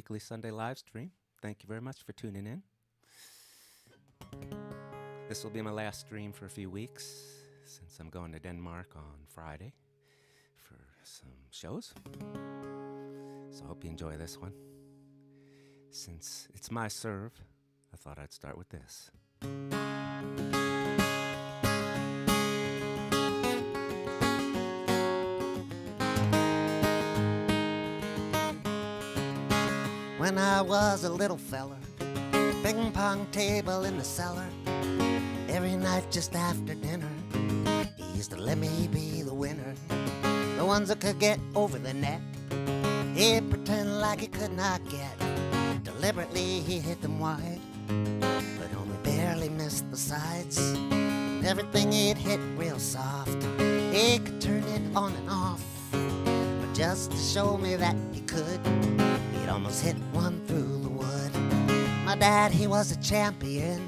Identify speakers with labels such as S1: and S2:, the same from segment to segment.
S1: weekly Sunday live stream. Thank you very much for tuning in. This will be my last stream for a few weeks since I'm going to Denmark on Friday for some shows. So I hope you enjoy this one. Since it's my serve, I thought I'd start with this.
S2: When I was a little feller, ping pong table in the cellar, every night just after dinner, he used to let me be the winner. The ones that could get over the net, he'd pretend like he could not get. Deliberately he hit them wide, but only barely missed the sides. Everything he'd hit real soft, he could turn it on and off. But just to show me that he could, he'd almost hit one through the wood. My dad, he was a champion.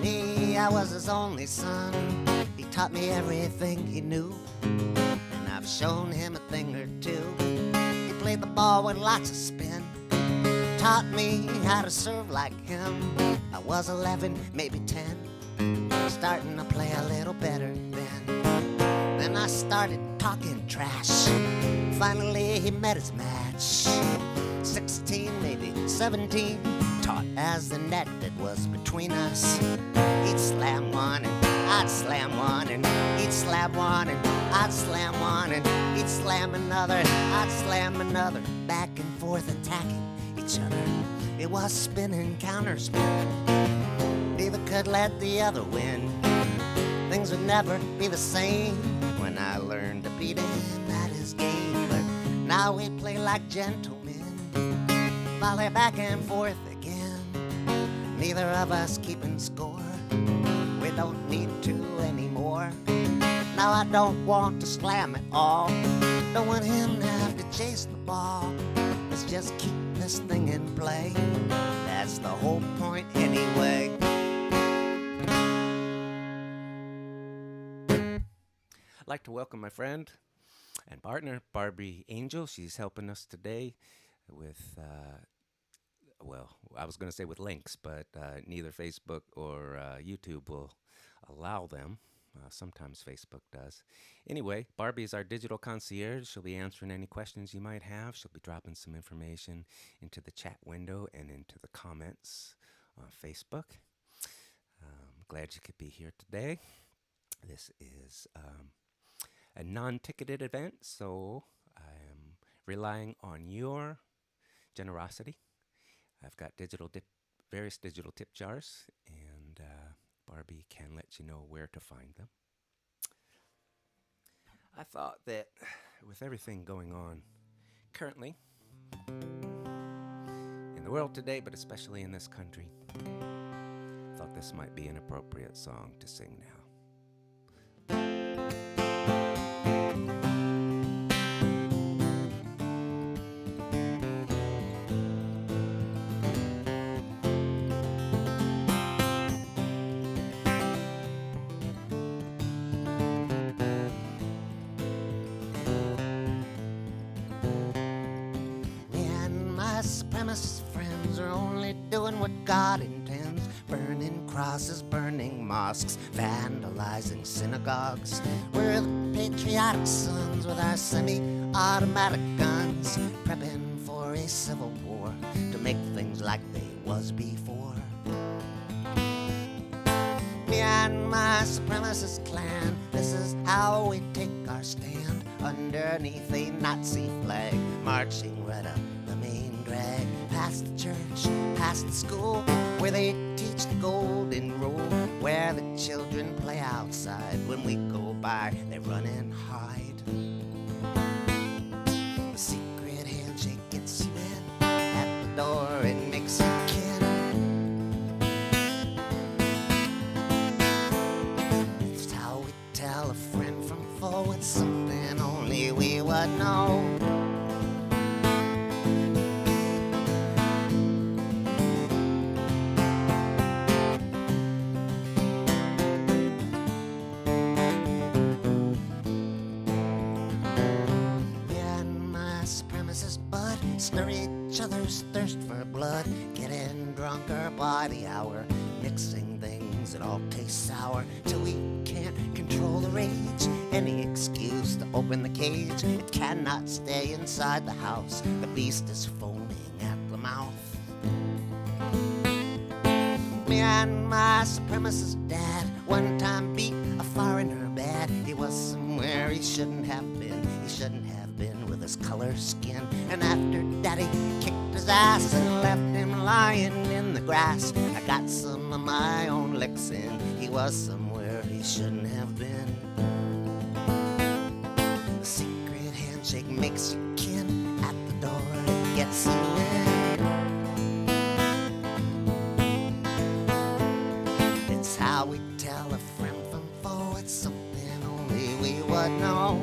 S2: Me, I was his only son. He taught me everything he knew, and I've shown him a thing or two. He played the ball with lots of spin, taught me how to serve like him. I was 11, maybe 10, starting to play a little better then. Then I started talking trash. Finally he met his match. 16, maybe 17, taut as the net that was between us. He'd slam one and I'd slam one, and he'd slam one and I'd slam one, and he'd slam another, I'd slam another. Back and forth attacking each other. It was spin and counter spin. Neither could let the other win. Things would never be the same when I learned to beat him at his game. But now we play like gentlemen, volley back and forth again. Neither of us keeping score. We don't need to anymore. Now I don't want to slam at all. Don't want him to have to chase the ball. Let's just keep this thing in play. That's the whole point anyway.
S1: I'd like to welcome my friend and partner, Barbie Angel. She's helping us today with, I was going to say with links, but neither Facebook or YouTube will allow them. Sometimes Facebook does. Anyway, Barbie is our digital concierge. She'll be answering any questions you might have. She'll be dropping some information into the chat window and into the comments on Facebook. Glad you could be here today. This is a non-ticketed event, so I am relying on your generosity. I've got various digital tip jars, and Barbie can let you know where to find them. I thought that with everything going on currently in the world today, but especially in this country, I thought this might be an appropriate song to sing now.
S2: Supremacist friends are only doing what God intends. Burning crosses, burning mosques, vandalizing synagogues. We're the patriotic sons with our semi-automatic guns, prepping for a civil war to make things like they was before. Me and my supremacist clan, this is how we take our stand. Underneath a Nazi flag, marching right up the main drag. Past the church, past the school, where they teach the golden rule, where the children play outside. When we go by, they run and hide. The secret handshake gets you in. At the door, it makes you kin. It's how we tell a friend from foe. It's something only we would know. stir each other's thirst for blood, getting drunker by the hour, mixing things that all taste sour, till we can't control the rage. Any excuse to open the cage, it cannot stay inside the house. The beast is foaming at the mouth. Me and my supremacist dad one time beat a foreigner bad. He was somewhere he shouldn't have been. He shouldn't have been with his color skin. And after daddy kicked his ass and left him lying in the grass, I got some of my own licks in. He was somewhere he shouldn't have been. A secret handshake makes you kin. At the door it gets you in. It's how we tell a friend from foe. It's something only we would know.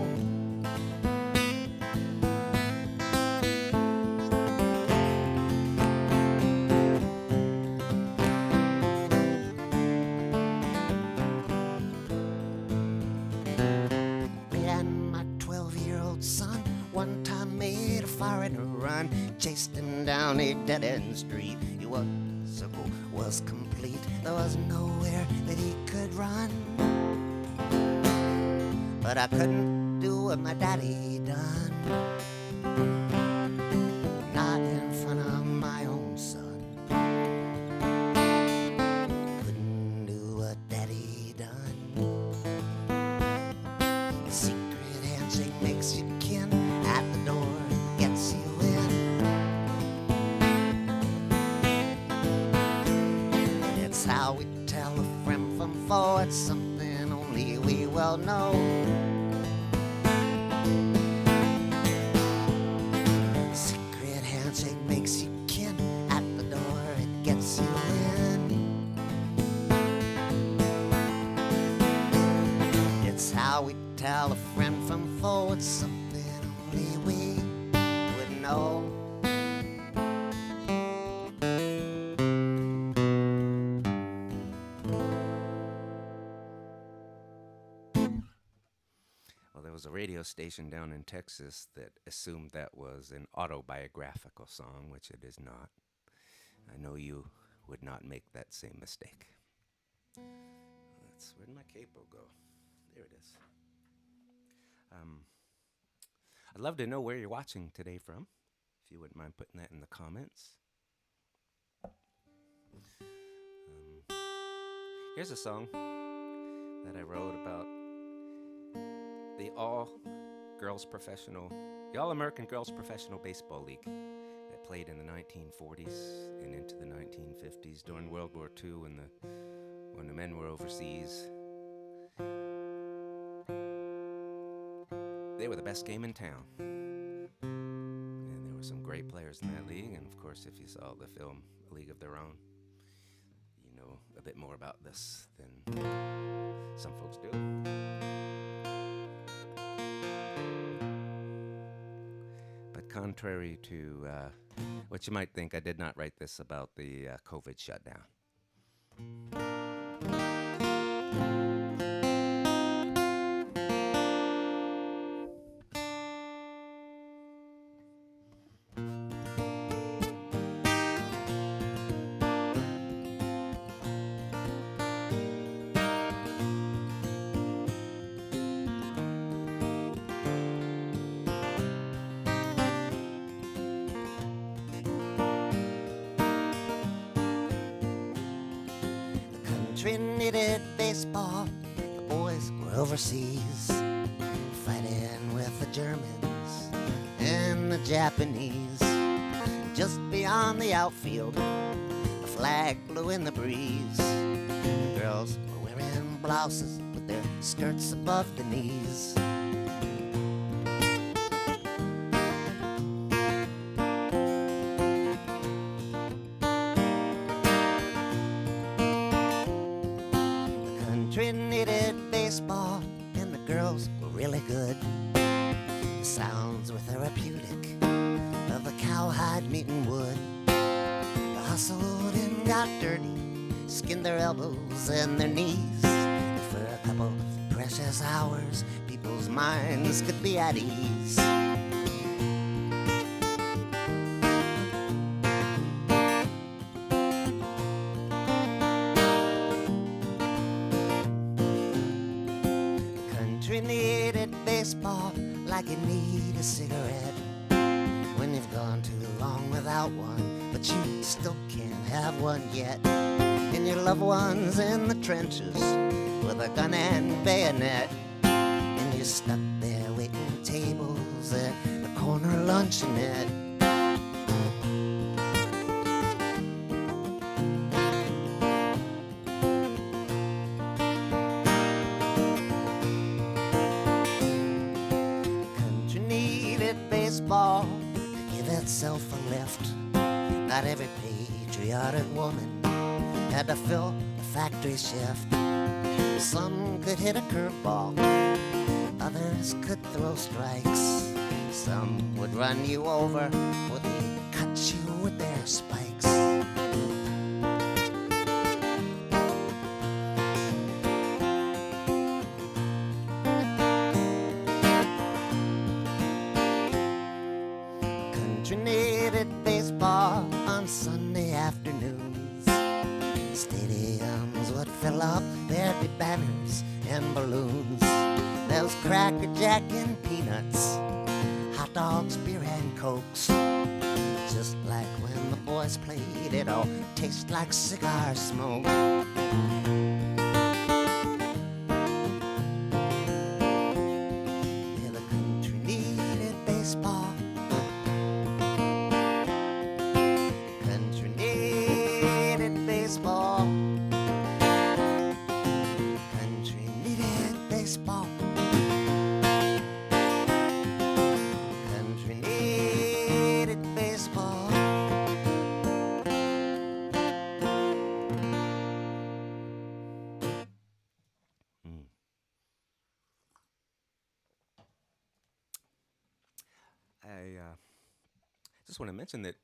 S2: Me and my 12-year-old son one time made a foreigner run, chased him down a dead-end street. He was circle was complete. There was nowhere that he could run. But I couldn't do what my daddy done. Not in front of my own son. Couldn't do what daddy done. A secret handshake makes you kin. At the door gets you in. It's how we tell a friend from foe. It's something only we well know. Secret handshake makes you kin. At the door it gets you in. It's how we tell a friend from foe. It's something only we would know.
S1: Well, there was a radio station down in Texas that assumed that was an autobiographical song, which it is not. I know you would not make that same mistake. Where'd my capo go? There it is. I'd love to know where you're watching today from, if you wouldn't mind putting that in the comments. Here's a song that I wrote about the All-American Girls Professional Baseball League that played in the 1940s and into the 1950s during World War II when the men were overseas. They were the best game in town. And there were some great players in that league. And of course, if you saw the film A League of Their Own, you know a bit more about this than some folks do. But contrary to what you might think, I did not write this about the COVID shutdown.
S2: Country needed baseball. The boys were overseas, fighting with the Germans and the Japanese. Just beyond the outfield, a flag blew in the breeze. The girls were wearing blouses with their skirts above the knees. Country needed baseball, and the girls were really good. The sounds were therapeutic of the cowhide meeting wood. They hustled and got dirty, skinned their elbows and their knees. And for a couple precious hours, people's minds could be at ease. country needed baseball like you need a cigarette. When you've gone too long without one, but you still can't have one yet. And your loved one's in the trenches with a gun and bayonet. And you're stuck there waiting tables at the corner luncheonette. Country needed baseball to give itself a lift. Not every patriotic woman had to fill a factory shift. Some could hit a curveball, others could throw strikes. Some would run you over, or they'd cut you with their spikes. Country needed baseball on Sunday afternoons. Stadiums would fill up, there'd be banners and balloons. There was Cracker Jack and peanuts, hot dogs, beer and cokes. Just like when the boys played, it all tastes like cigar smoke. Yeah, the country needed baseball. Country needed baseball. Country needed baseball. Country needed baseball.
S1: I just want to mention that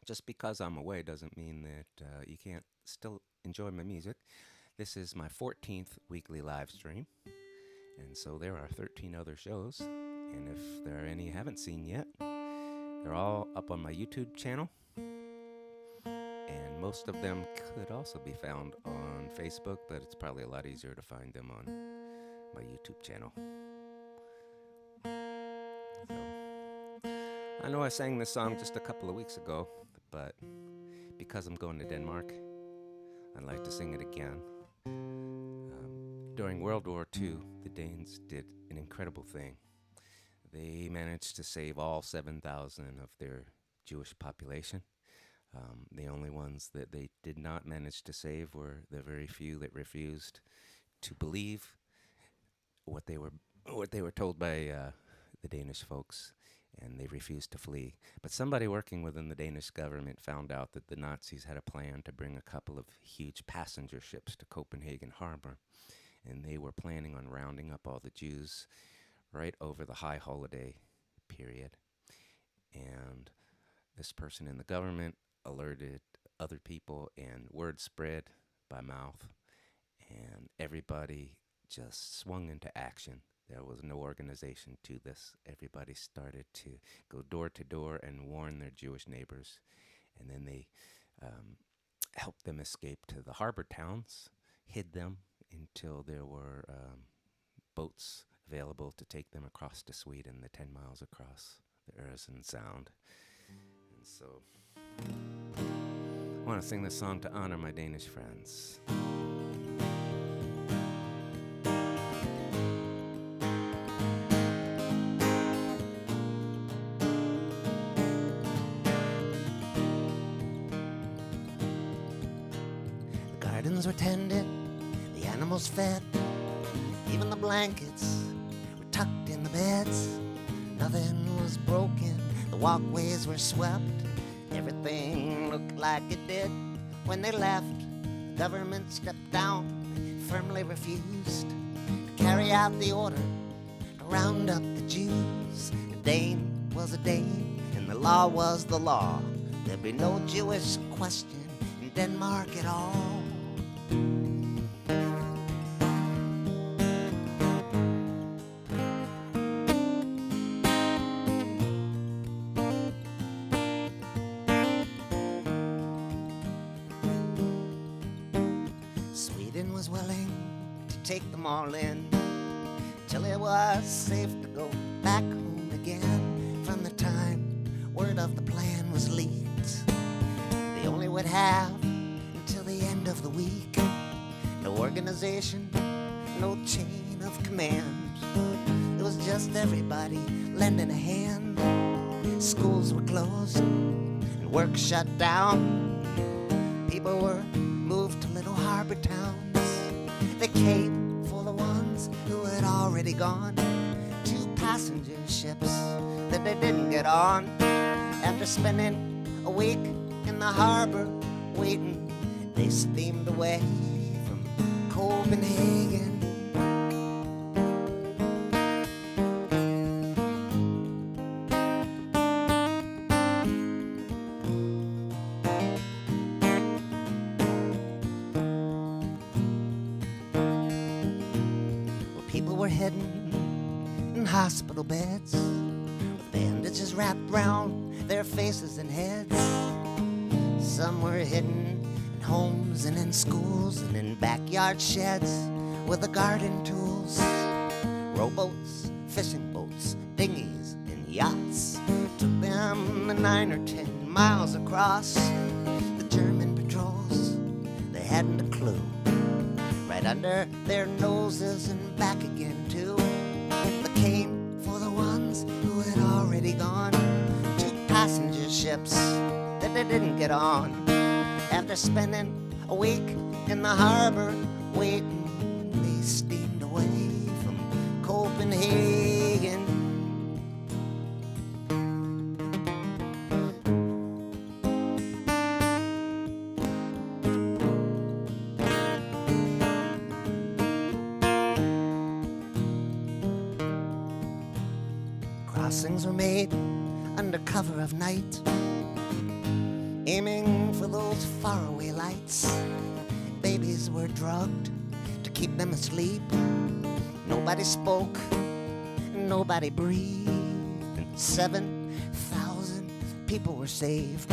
S1: just because I'm away doesn't mean that you can't still enjoy my music. This is my 14th weekly live stream, and so there are 13 other shows. And if there are any you haven't seen yet, they're all up on my YouTube channel. And most of them could also be found on Facebook, but it's probably a lot easier to find them on my YouTube channel. So, I know I sang this song just a couple of weeks ago, but because I'm going to Denmark, I'd like to sing it again. During World War II, the Danes did an incredible thing. They managed to save all 7,000 of their Jewish population. The only ones that they did not manage to save were the very few that refused to believe what they were told by the Danish folks, and they refused to flee. But somebody working within the Danish government found out that the Nazis had a plan to bring a couple of huge passenger ships to Copenhagen Harbor, and they were planning on rounding up all the Jews right over the high holiday period. And this person in the government alerted other people, and word spread by mouth, and everybody just swung into action. There was no organization to this. Everybody started to go door to door and warn their Jewish neighbors, and then they helped them escape to the harbor towns, hid them until there were boats available to take them across to Sweden, the 10 miles across the Øresund Sound. And so I want to sing this song to honor my Danish friends.
S2: The gardens were tended, the animals fed, even the blankets were tucked in the beds. Nothing was broken, the walkways were swept. Everything looked like it did when they left. The government stepped down, firmly refused to carry out the order to round up the Jews. A Dane was a Dane, and the law was the law. There'd be no Jewish question in Denmark at all. Sweden was willing to take them all in. till it was safe to go back home again. From the time word of the plan was leaked, they only would have until the end of the week. No organization, no chain of command. It was just everybody lending a hand. Schools were closed and work shut down. People were moved to little harbor towns. They came for the ones who had already gone to passenger ships that they didn't get on. After spending a week in the harbor waiting, they steamed away from Copenhagen. People were hidden in hospital beds with bandages wrapped round their faces and heads. Some were hidden in homes and in schools and in backyard sheds with the garden tools. Rowboats, fishing boats, dinghies, and yachts took them 9 or 10 miles across. The German patrols, they hadn't a clue. Right under their noses and back again too. They came for the ones who had already gone to passenger ships that they didn't get on. After spending a week in the harbor waiting, they steamed away from Copenhagen. Crossings were made under cover of night, aiming for those faraway lights. Babies were drugged to keep them asleep. Nobody spoke, nobody breathed, and 7,000 people were saved,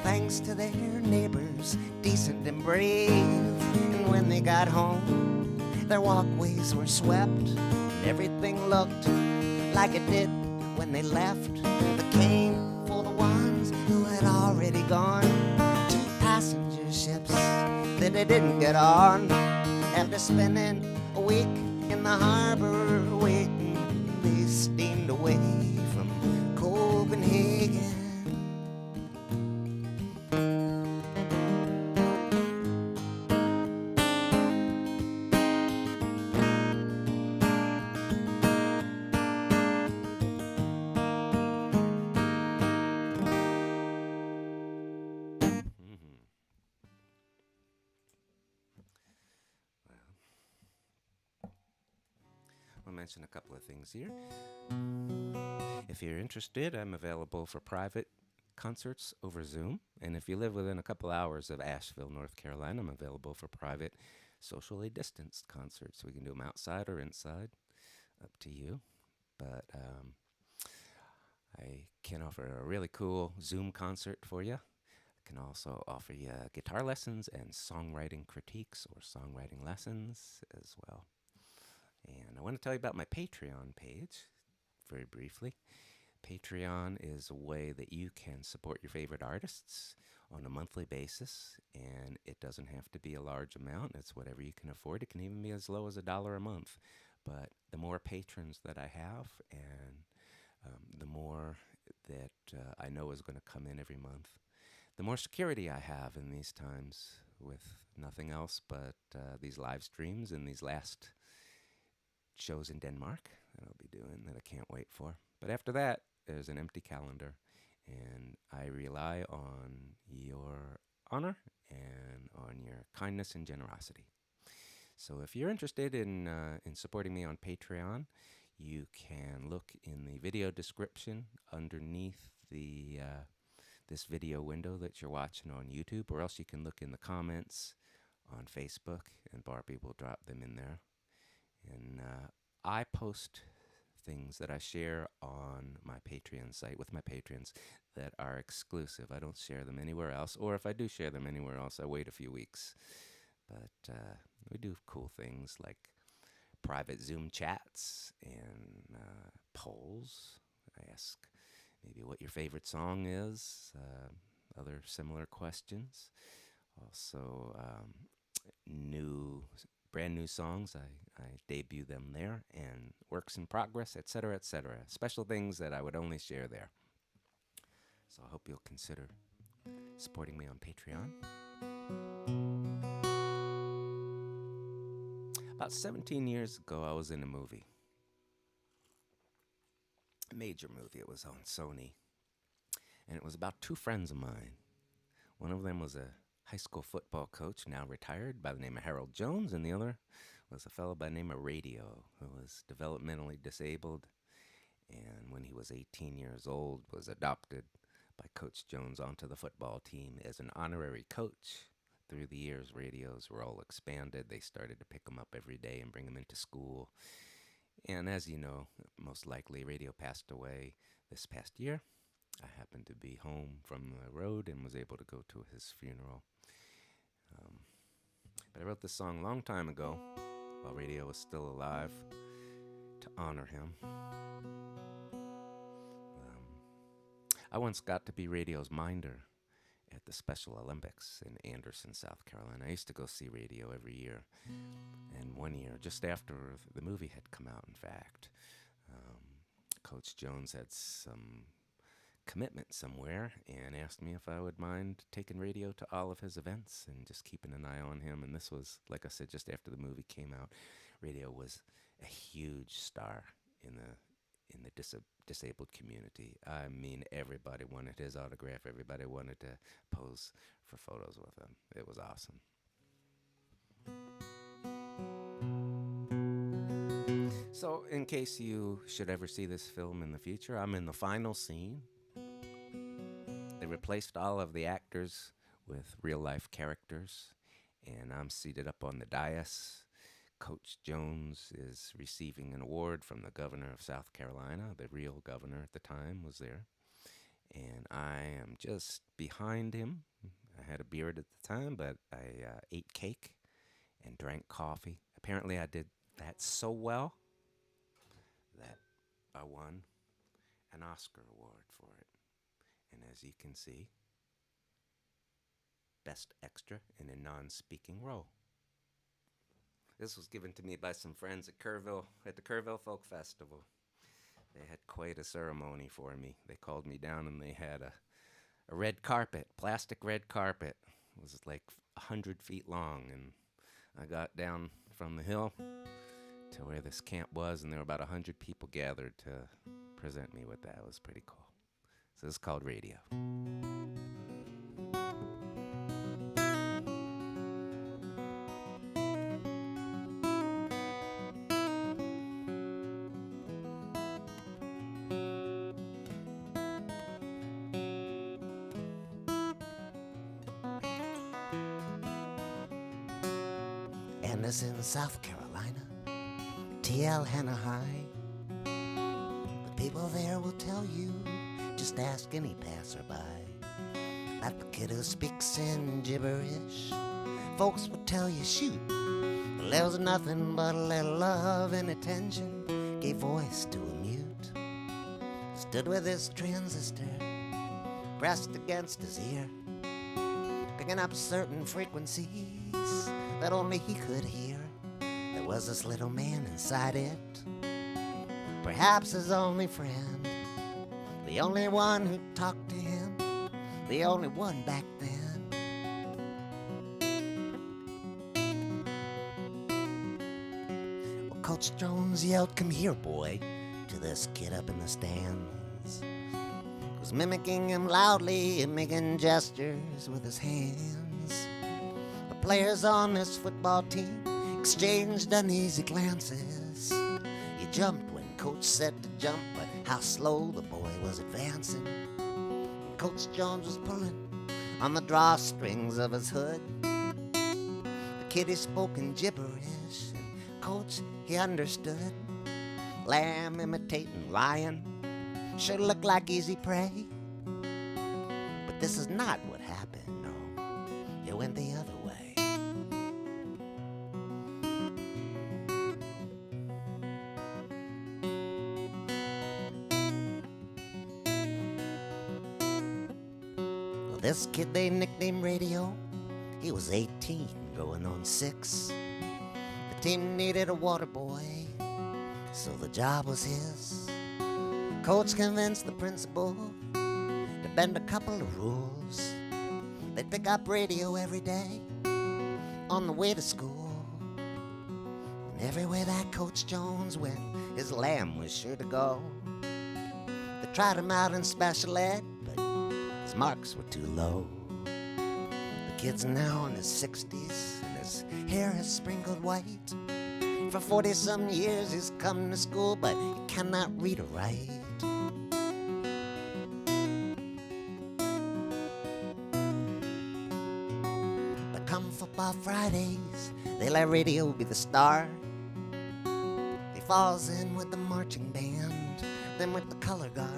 S2: thanks to their neighbors, decent and brave. And when they got home, their walkways were swept, and everything looked like it did when they left. They came for the ones who had already gone to passenger ships that they didn't get on. After spending a week in the harbor waiting, they steamed away from Copenhagen.
S1: I'll mention a couple of things here. If you're interested, I'm available for private concerts over Zoom. And if you live within a couple hours of Asheville, North Carolina, I'm available for private, socially distanced concerts. We can do them outside or inside, up to you. But I can offer a really cool Zoom concert for you. I can also offer you guitar lessons and songwriting critiques or songwriting lessons as well. And I want to tell you about my Patreon page very briefly. Patreon is a way that you can support your favorite artists on a monthly basis, and it doesn't have to be a large amount. It's whatever you can afford. It can even be as low as $1 a month. But the more patrons that I have, and the more that I know is going to come in every month, the more security I have in these times with nothing else but these live streams and these last shows in Denmark that I'll be doing that I can't wait for. But after that, there's an empty calendar, and I rely on your honor and on your kindness and generosity. So if you're interested in supporting me on Patreon, you can look in the video description underneath the this video window that you're watching on YouTube, or else you can look in the comments on Facebook, and Barbie will drop them in there. And I post things that I share on my Patreon site with my patrons that are exclusive. I don't share them anywhere else, or if I do share them anywhere else, I wait a few weeks. But we do cool things like private Zoom chats and polls. I ask maybe what your favorite song is, other similar questions. Also, brand new songs. I debut them there, and works in progress, etc., etc. Special things that I would only share there. So I hope you'll consider supporting me on Patreon. About 17 years ago, I was in a movie. A major movie. It was on Sony. And it was about two friends of mine. One of them was a high school football coach, now retired, by the name of Harold Jones, and the other was a fellow by the name of Radio, who was developmentally disabled, and when he was 18 years old, was adopted by Coach Jones onto the football team as an honorary coach. Through the years, Radio's role expanded. They started to pick him up every day and bring him into school. And as you know, most likely Radio passed away this past year. I happened to be home from the road and was able to go to his funeral. But I wrote this song a long time ago, while Radio was still alive, to honor him. I once got to be Radio's minder at the Special Olympics in Anderson, South Carolina. I used to go see Radio every year. And one year, just after the movie had come out, in fact, Coach Jones had some commitment somewhere and asked me if I would mind taking Radio to all of his events and just keeping an eye on him. And this was, like I said, just after the movie came out. Radio was a huge star in the disabled community. I mean, everybody wanted his autograph. Everybody wanted to pose for photos with him. It was awesome. So, in case you should ever see this film in the future, I'm in the final scene. They replaced all of the actors with real-life characters, and I'm seated up on the dais. Coach Jones is receiving an award from the governor of South Carolina. The real governor at the time was there. And I am just behind him. I had a beard at the time, but I ate cake and drank coffee. Apparently I did that so well that I won an Oscar award for it. And as you can see, Best Extra in a non-speaking role. This was given to me by some friends at the Kerrville Folk Festival. They had quite a ceremony for me. They called me down and they had a red carpet, plastic red carpet. It was like 100 feet long, and I got down from the hill to where this camp was, and there were about 100 people gathered to present me with that. It was pretty cool. So this is called Radio.
S2: Anderson, South Carolina, T.L. Hannah High. The people there will tell you, just ask any passerby. Like the kid who speaks in gibberish, folks will tell you, shoot, there was nothing but a little love and attention gave voice to a mute. Stood with his transistor pressed against his ear, picking up certain frequencies that only he could hear. There was this little man inside it, perhaps his only friend, the only one who talked to him, the only one back then. Well, Coach Jones yelled, "Come here, boy," to this kid up in the stands. Was mimicking him loudly and making gestures with his hands. The players on this football team exchanged uneasy glances. He jumped when Coach said to jump, but how slow the boy was advancing. Coach Jones was pulling on the drawstrings of his hood. The kid he spoke in gibberish, and Coach, he understood. Lamb imitating lion should look like easy prey, but this is not what happened, no. It went the other way. This kid they nicknamed Radio, he was 18, going on 6. The team needed a water boy, so the job was his. Coach convinced the principal to bend a couple of rules. They'd pick up Radio every day on the way to school. And everywhere that Coach Jones went, his lamb was sure to go. They tried him out in special ed, but his marks were too low. The kid's now in his 60s, and his hair is sprinkled white. For 40-some years he's come to school, but he cannot read or write. But come football Fridays, they let Radio be the star. He falls in with the marching band, then with the color guard.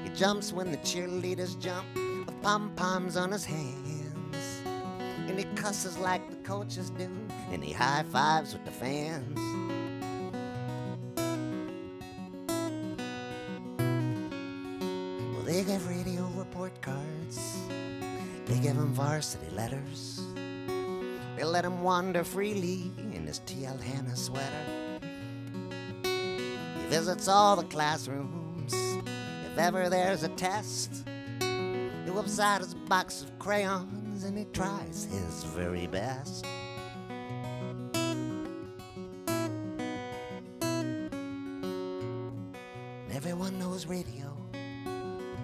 S2: He jumps when the cheerleaders jump, with pom-poms on his hands. And he cusses like the coaches do, and he high-fives with the fans. Well, they give Radio report cards, they give him varsity letters. They let him wander freely in his T.L. Hanna sweater. He visits all the classrooms. If ever there's a test, he whips out his box of crayons and he tries his very best. And everyone knows Radio.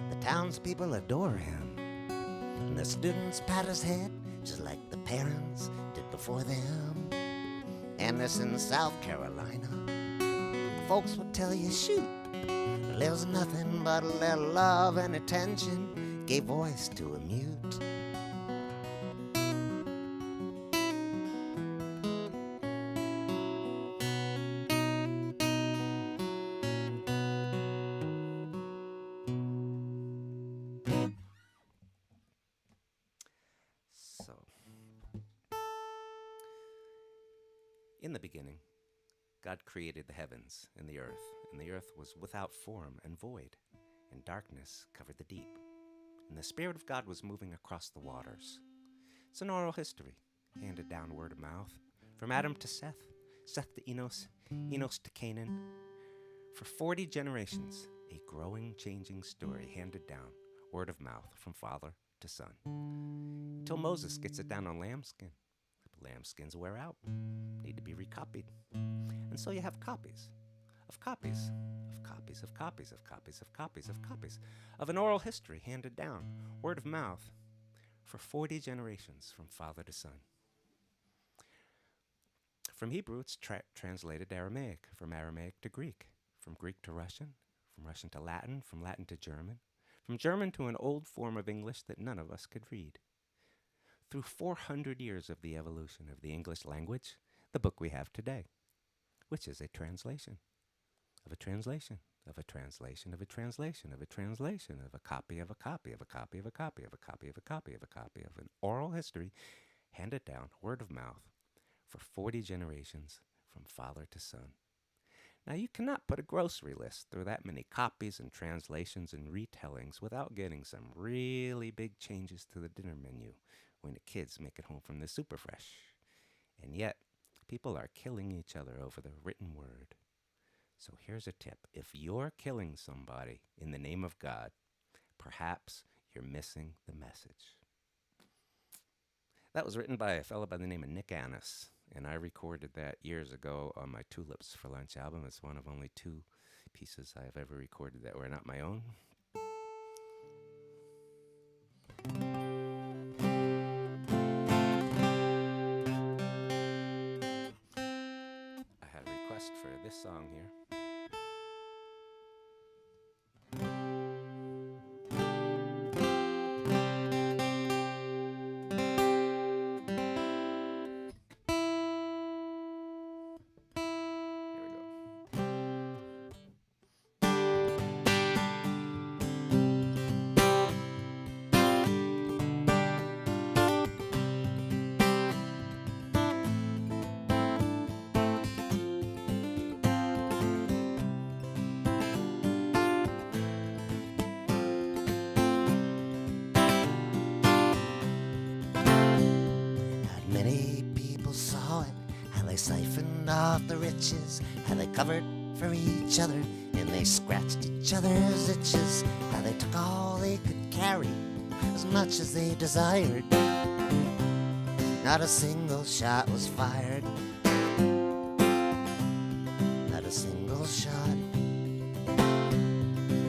S2: The townspeople adore him. And the students pat his head just like the parents did before them. Anderson, South Carolina, folks would tell you, shoot, there's nothing but a little love and attention gave voice to a mute.
S1: In the beginning, God created the heavens and the earth was without form and void, and darkness covered the deep. And the Spirit of God was moving across the waters. It's an oral history, handed down word of mouth, from Adam to Seth, Seth to Enos, Enos to Canaan. For 40 generations, a growing, changing story handed down, word of mouth, from father to son. Until Moses gets it down on lambskin. Lambskins wear out, need to be recopied. And so you have copies of copies of copies of copies of copies of copies of copies of an oral history handed down, word of mouth, for 40 generations from father to son. From Hebrew, it's translated to Aramaic, from Aramaic to Greek, from Greek to Russian, from Russian to Latin, from Latin to German, from German to an old form of English that none of us could read. Through 400 years of the evolution of the English language, the book we have today, which is a translation of a translation of a translation of a translation of a translation of a copy of a copy of a copy of a copy of a copy of a copy of a copy of an oral history handed down, word of mouth, for 40 generations from father to son. Now, you cannot put a grocery list through that many copies and translations and retellings without getting some really big changes to the dinner menu when the kids make it home from the super fresh. And yet, people are killing each other over the written word. So here's a tip. If you're killing somebody in the name of God, perhaps you're missing the message. That was written by a fellow by the name of Nick Annis, and I recorded that years ago on my Tulips for Lunch album. It's one of only 2 pieces I have ever recorded that were not my own. For this song here.
S2: off the riches, how they covered for each other, and they scratched each other's itches, how they took all they could carry, as much as they desired. Not a single shot was fired, not a single shot.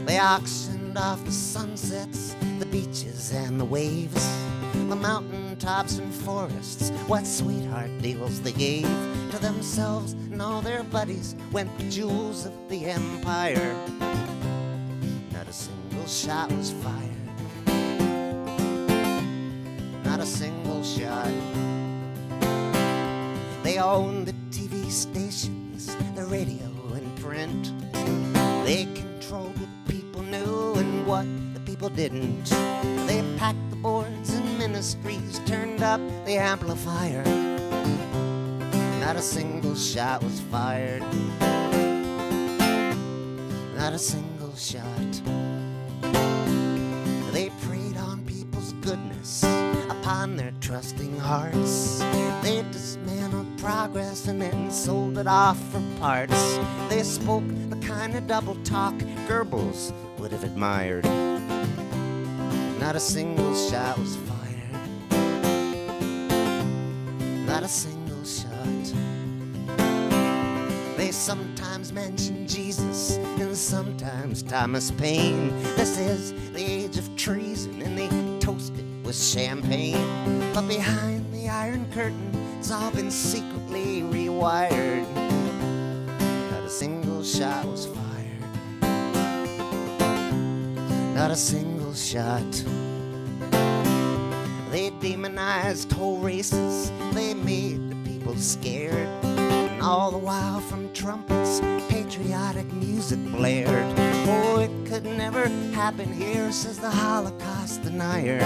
S2: They auctioned off the sunsets, the beaches and the waves, the mountain tops and forests. What sweetheart deals they gave to themselves and all their buddies went the jewels of the empire. Not a single shot was fired, not a single shot. They owned the TV stations, the radio and print. They controlled what people knew and what the people didn't. They packed the boards and ministries, turned up the amplifier. Not a single shot was fired, not a single shot. They preyed on people's goodness, upon their trusting hearts. They dismantled progress and then sold it off for parts. They spoke the kind of double talk Goebbels would have admired. Not a single shot was fired, not a single shot. They sometimes mention Jesus and sometimes Thomas Paine. This is the age of treason and they toast it with champagne. But behind the Iron Curtain, it's all been secretly rewired. Not a single shot was fired, not a single shot. They demonized whole races, they made the people scared. And all the while from trumpets, patriotic music blared. Oh, it could never happen here, says the Holocaust denier.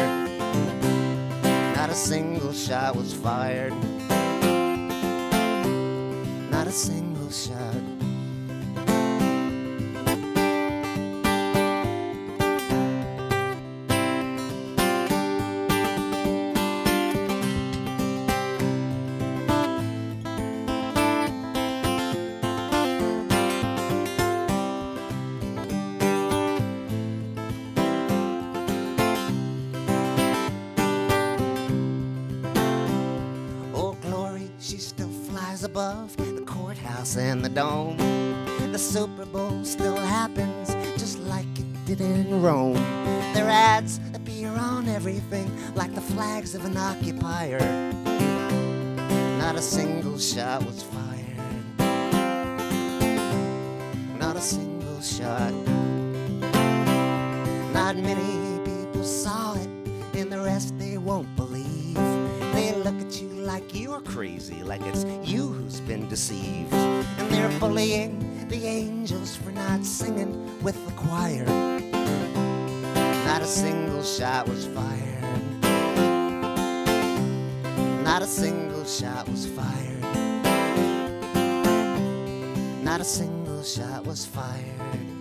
S2: Not a single shot was fired, not a single shot. Above the courthouse and the dome, the Super Bowl still happens just like it did in Rome. Their ads appear on everything like the flags of an occupier. Not a single shot was fired, not a single shot. Not many people saw it, and the rest they won't believe. They look at you like you're crazy, like it's you who's been deceived. And they're bullying the angels for not singing with the choir. Not a single shot was fired, not a single shot was fired, not a single shot was fired,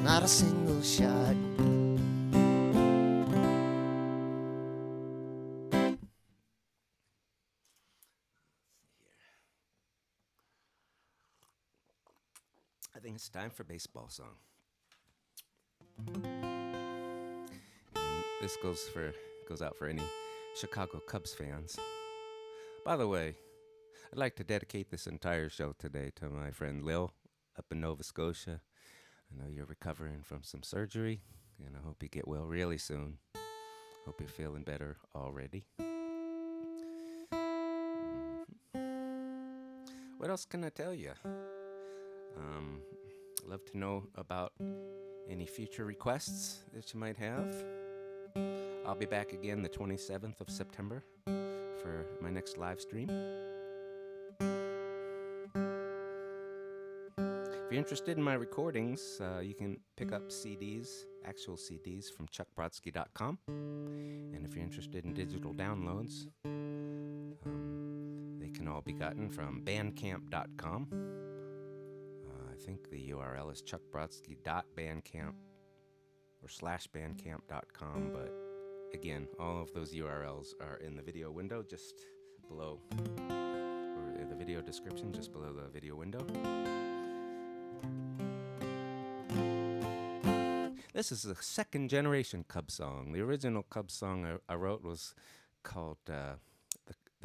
S2: not a single shot. I think it's time for baseball song. And this goes out for any Chicago Cubs fans. By the way, I'd like to dedicate this entire show today to my friend Lil up in Nova Scotia. I know you're recovering from some surgery, and I hope you get well really soon. Hope you're feeling better already. What else can I tell you? I'd love to know about any future requests that you might have. I'll be back again the 27th of September for my next live stream. If you're interested in my recordings, you can pick up CDs, actual CDs from chuckbrodsky.com. And if you're interested in digital downloads, they can all be gotten from bandcamp.com. I think the URL is chuckbrodsky.bandcamp or /bandcamp.com, but again, all of those URLs are in the video window just below where
S1: the video description just below the video window. This is a second generation Cub song. The original Cub song I wrote was called the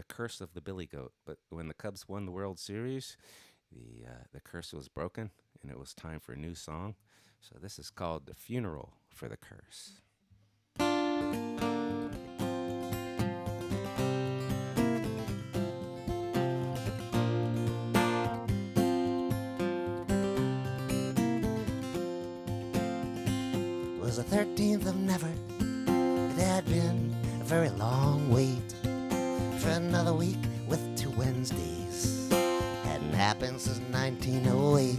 S1: Curse of the Billy Goat. But when the Cubs won the World Series, the curse was broken and it was time for a new song. So this is called The Funeral for the Curse.
S2: It was the 13th of never. It had been a very long wait for another week with 2 Wednesdays. Hadn't happened since 1908.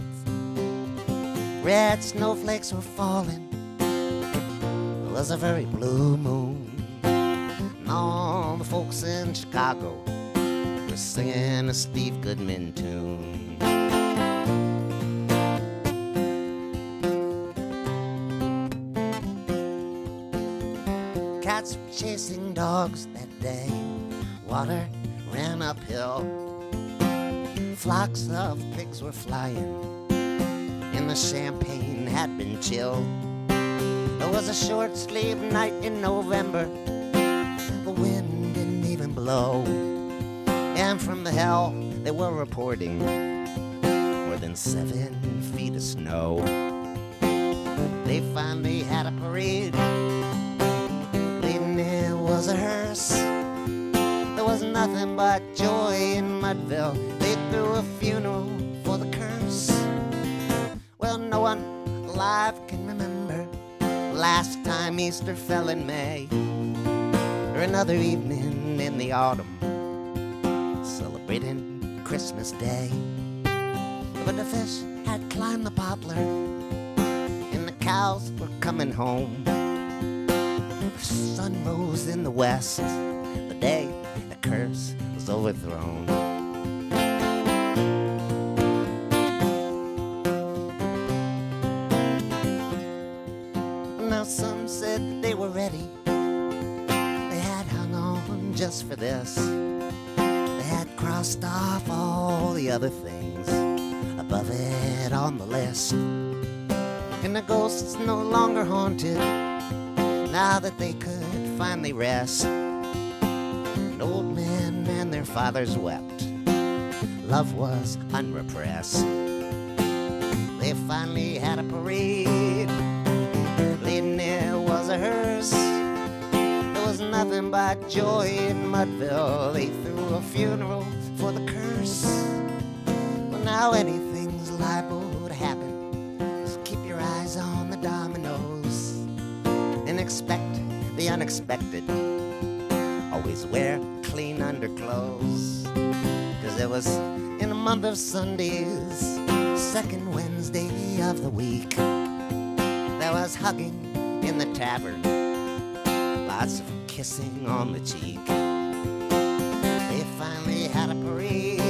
S2: Red snowflakes were falling. It was a very blue moon. And all the folks in Chicago were singing a Steve Goodman tune. Cats were chasing dogs that day. Water ran uphill. Flocks of pigs were flying, and the champagne had been chilled. It was a short-sleeved night in November. The wind didn't even blow. And from the hell they were reporting more than 7 feet of snow. They finally had a parade. Leading it was a hearse. There was nothing but joy in Mudville. They threw a funeral for the curse. Well, no one alive can remember last time Easter fell in May, or another evening in the autumn celebrating Christmas Day. But the fish had climbed the poplar and the cows were coming home. The sun rose in the west the day the curse was overthrown. Now some said that they were ready. They had hung on just for this. They had crossed off all the other things above it on the list. And the ghosts no longer haunted now that they could finally rest. And old men and their fathers wept. Love was unrepressed. They finally had a parade. Leading it was a hearse. There was nothing but joy in Mudville. They threw a funeral for the curse. Well, now anything's liable to happen. Just keep your eyes on the dominoes and expect the unexpected. Always wear clean underclothes, 'cause it was in a month of Sundays, second Wednesday of the week. There was hugging in the tavern, lots of kissing on the cheek. They finally had a parade.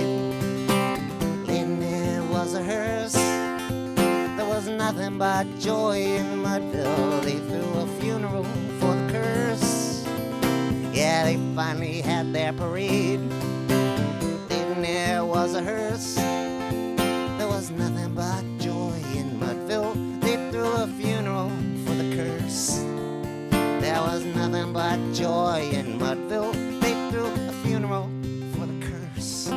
S2: Leading it was a hearse. There was nothing but joy in Mudville. They threw a funeral for the curse. Yeah, they finally had their parade. Leading it was a hearse. There was nothing but joy in Mudville. They threw a funeral for the curse. There was nothing but joy in Mudville. They threw a funeral for the curse.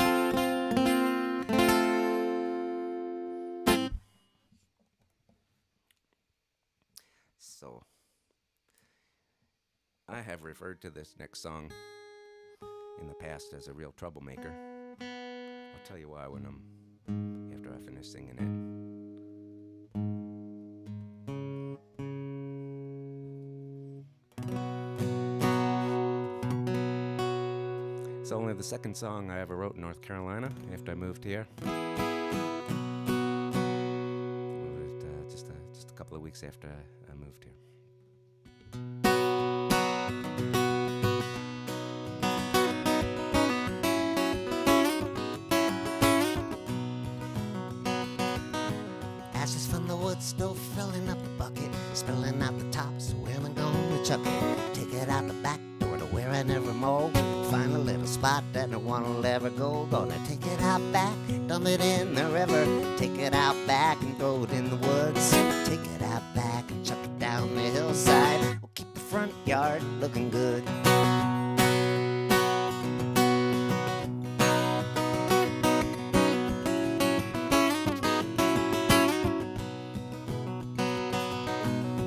S1: So, I have referred to this next song in the past as a real troublemaker. I'll tell you why after I finish singing it. It's only the second song I ever wrote in North Carolina after I moved here. Just a couple of weeks after I moved here.
S2: Ashes from the wood stove filling up the bucket, spilling out the top, so we're gonna chuck it. Take it out the back door to where I never mow. Find a little spot that no one will ever go. Gonna take it out out back, dump it in the river. Take it out back and throw it in the woods. Take it out back and chuck it down the hillside. We'll keep the front yard looking good.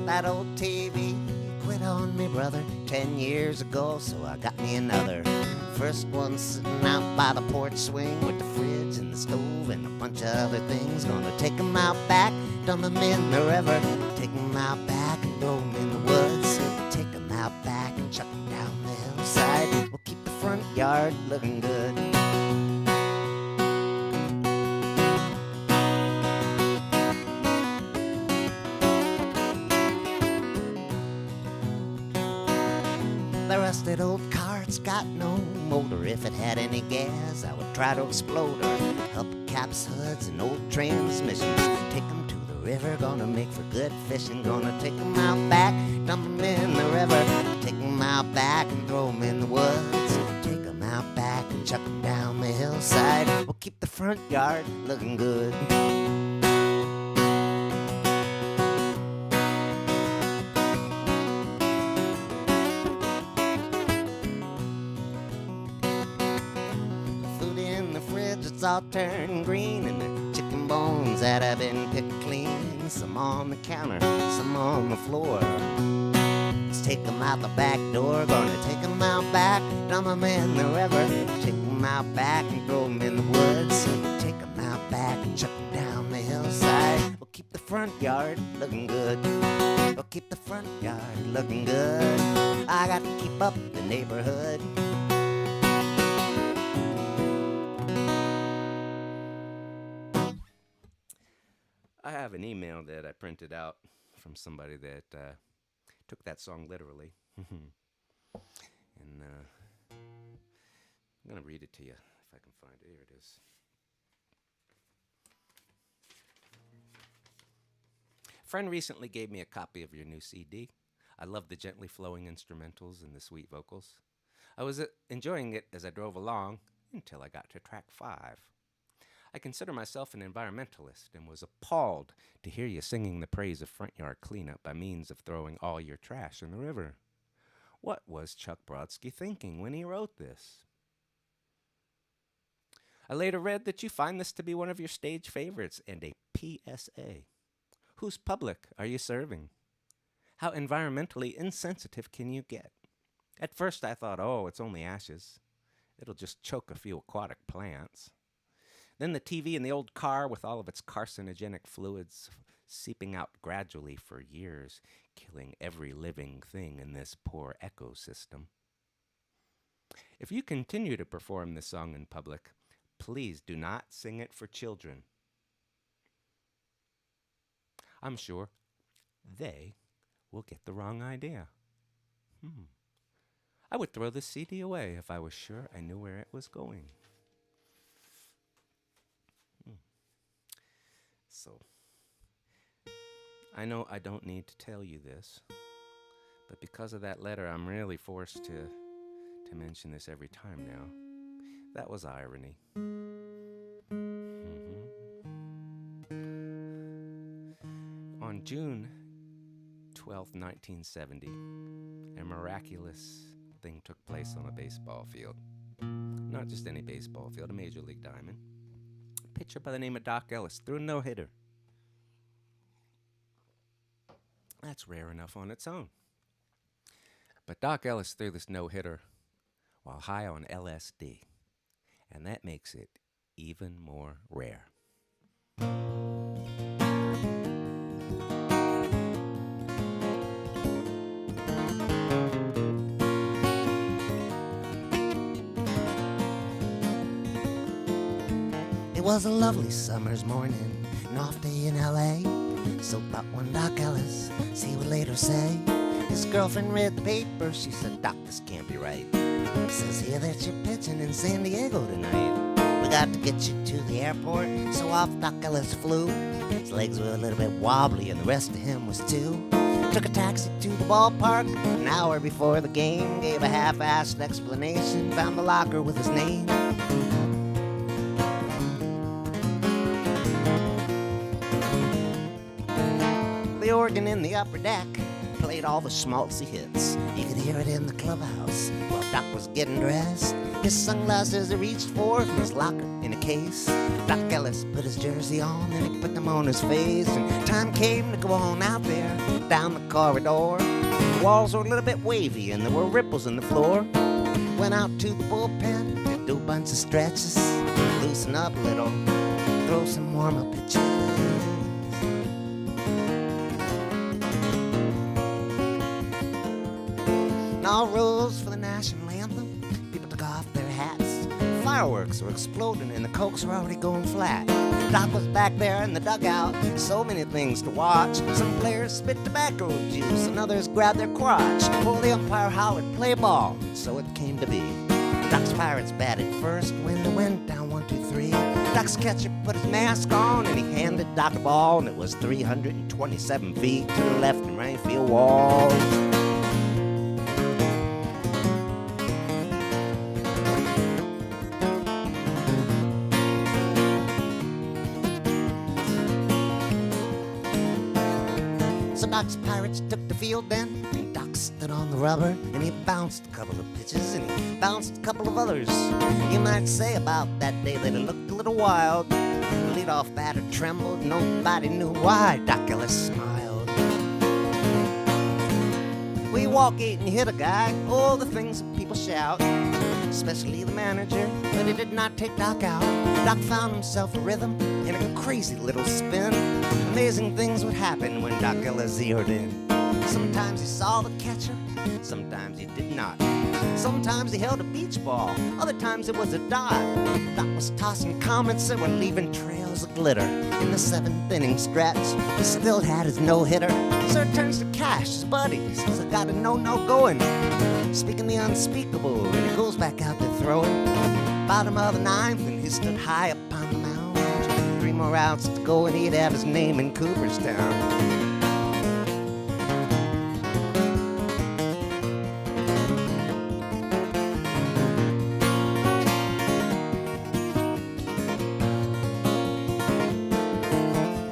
S2: That old TV quit on me, brother, 10 years ago, so I got me another. First one sitting out by the porch swing with the fridge and the stove and a bunch of other things. Gonna take 'em out back, dump 'em in the river. Take 'em out back and throw 'em in the woods. Take 'em out back and chuck 'em down the hillside. We'll keep the front yard looking good. The rusted old car's got no motor. If it had any gas, I would try to explode her. Help caps, hoods, and old transmissions. Take 'em to the river, gonna make for good fishing. Gonna take 'em out back, dump 'em in the river. Take 'em out back and throw 'em in the woods. Take 'em out back and chuck 'em down the hillside. We'll keep the front yard looking good. It's all turned green, and the chicken bones that have been picked clean. Some on the counter, some on the floor. Let's take 'em out the back door. Gonna take 'em out back, dump 'em in the river. Take 'em out back and throw 'em in the woods. Take 'em out back and chuck 'em down the hillside. We'll keep the front yard looking good. We'll keep the front yard looking good. I got to keep up the neighborhood.
S1: I have an email that I printed out from somebody that took that song literally. And I'm going to read it to you if I can find it. Here it is. A friend recently gave me a copy of your new CD. I love the gently flowing instrumentals and the sweet vocals. I was enjoying it as I drove along until I got to track 5. I consider myself an environmentalist and was appalled to hear you singing the praise of front yard cleanup by means of throwing all your trash in the river. What was Chuck Brodsky thinking when he wrote this? I later read that you find this to be one of your stage favorites and a PSA. Whose public are you serving? How environmentally insensitive can you get? At first I thought, oh, it's only ashes. It'll just choke a few aquatic plants. Then the TV in the old car with all of its carcinogenic fluids seeping out gradually for years, killing every living thing in this poor ecosystem. If you continue to perform this song in public, please do not sing it for children. I'm sure they will get the wrong idea. I would throw this CD away if I was sure I knew where it was going. So, I know I don't need to tell you this, but because of that letter, I'm really forced to mention this every time now. That was irony. On June 12, 1970, a miraculous thing took place on a baseball field. Not just any baseball field, a Major League diamond. A pitcher by the name of Doc Ellis threw a no-hitter. That's rare enough on its own. But Doc Ellis threw this no-hitter while high on LSD, and that makes it even more rare.
S2: It was a lovely summer's morning, an off day in L.A. So thought one Doc Ellis, see what later say. His girlfriend read the paper, she said, Doc, this can't be right. It says here that you're pitching in San Diego tonight. We got to get you to the airport, so off Doc Ellis flew. His legs were a little bit wobbly and the rest of him was too. Took a taxi to the ballpark an hour before the game. Gave a half-assed explanation, found the locker with his name. the organ in the upper deck played all the schmaltzy hits. You could hear it in the clubhouse while Doc was getting dressed. His sunglasses he reached for from his locker in a case. Doc Ellis put his jersey on and he put them on his face. And time came to go on out there down the corridor. The walls were a little bit wavy and there were ripples in the floor. Went out to the bullpen to do a bunch of stretches, loosen up a little, throw some warm-up pitches. All rose for the national anthem. People took off their hats. Fireworks were exploding and the Cokes were already going flat. Doc was back there in the dugout. So many things to watch. Some players spit tobacco juice and others grabbed their crotch. Well, the umpire hollered, play ball. And so it came to be. Doc's Pirates batted first when they went down 1-2-3. Doc's catcher put his mask on and he handed Doc a ball, and it was 327 feet to the left and right field wall. Doc's Pirates took the field then, and Doc stood on the rubber, and he bounced a couple of pitches, and he bounced a couple of others. You might say about that day that it looked a little wild. The leadoff batter trembled, nobody knew why. Doc Ellis smiled. We walk eight and hit a guy, all the things that people shout, especially the manager, but it did not take Doc out. Doc found himself a rhythm in a crazy little spin. Amazing things would happen when Doc Ellis zeroed in. Sometimes he saw the catcher, sometimes he did not. Sometimes he held a beach ball, other times it was a dot. Doc was tossing comets that were leaving trails of glitter. In the seventh inning stretch, he still had his no-hitter. So it turns to Cash, his buddy, says, I got a no-no going. Speaking the unspeakable, and he goes back out there throwing. Bottom of the ninth, and he stood high upon the mound. 3 more outs to go, and he'd have his name in Cooperstown.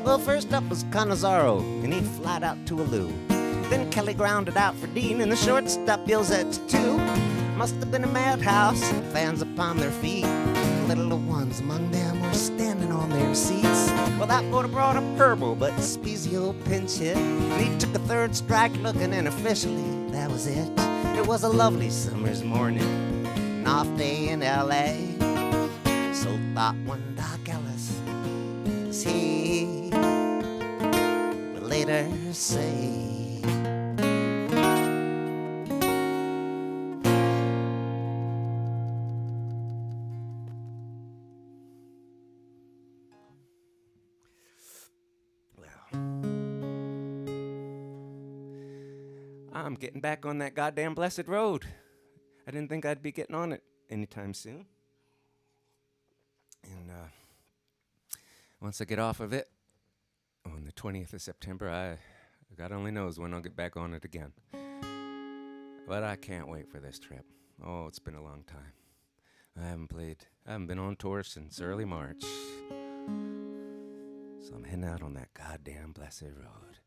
S2: Well, first up was Canizaro, and he flied out to a loo. Then Kelly grounded out for Dean, and the shortstop yells at 2. Must have been a madhouse, fans upon their feet. The little ones among them were standing on their seats. Well, that would have brought up Herbo, but Spezio pinch hit. And he took a third strike looking, and officially that was it. It was a lovely summer's morning, an off day in L.A. So thought one Doc Ellis, as he would later say.
S1: I'm getting back on that goddamn blessed road. I didn't think I'd be getting on it anytime soon. And once I get off of it, on the 20th of September, God only knows when I'll get back on it again. But I can't wait for this trip. Oh, it's been a long time. I haven't been on tour since early March. So I'm heading out on that goddamn blessed road.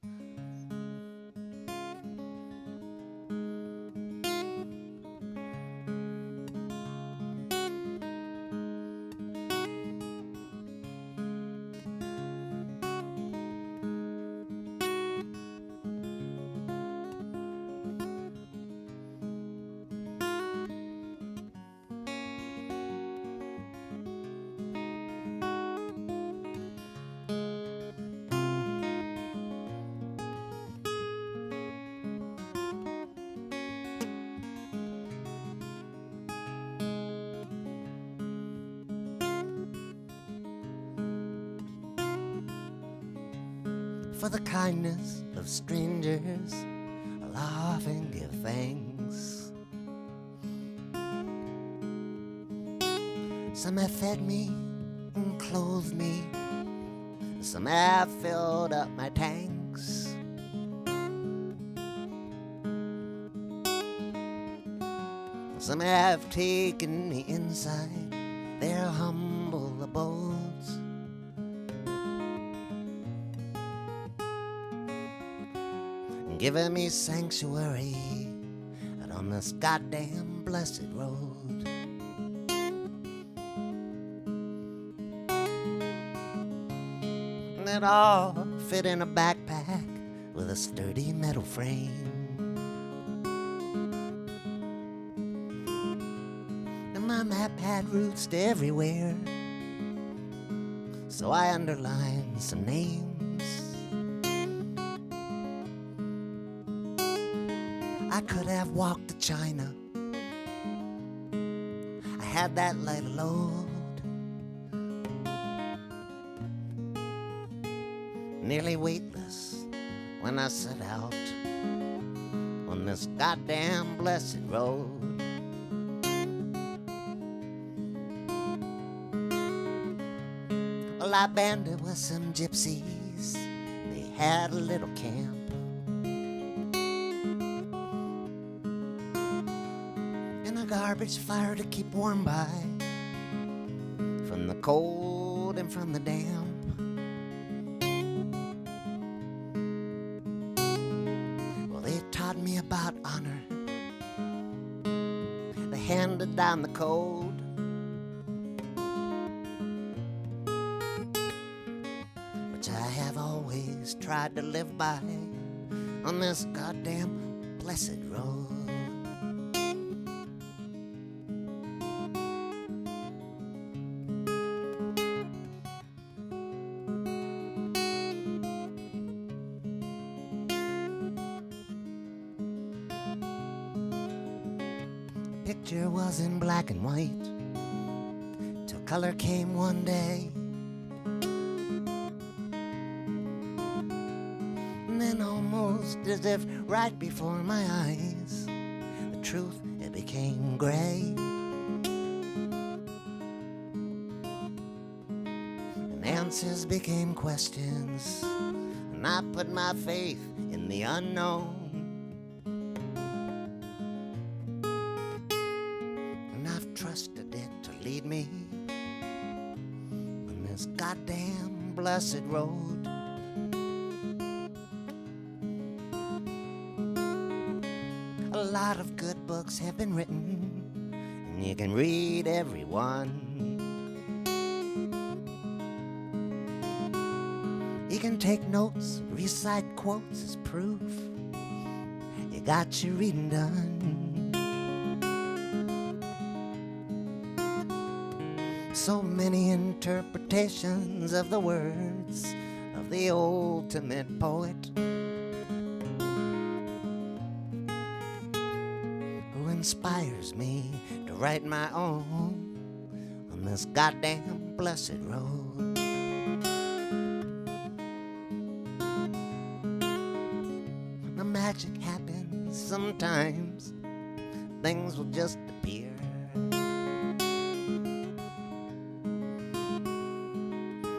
S2: For the kindness of strangers, I'll often give thanks. Some have fed me and clothed me, some have filled up my tanks. Some have taken me inside their humble abodes. and giving me sanctuary out on this goddamn blessed road. And it all fit in a backpack with a sturdy metal frame. And my map had routes to everywhere, so I underlined some names. I could have walked to China. I had that light load. Nearly weightless when I set out on this goddamn blessed road. Well, I banded with some gypsies. They had a little camp. And a garbage fire to keep warm by, from the cold and from the damp. Well, they taught me about honor. They handed down the code. I have always tried to live by on this goddamn blessed road. The picture was in black and white till color came one day. And then almost as if right before my eyes, the truth, it became gray. And answers became questions, and I put my faith in the unknown. And I've trusted it to lead me on this goddamn blessed road. A lot of good books have been written, and you can read every one. You can take notes, recite quotes as proof you got your reading done. So many interpretations of the words of the ultimate poet, inspires me to write my own on this goddamn blessed road. The magic happens sometimes. Things will just appear.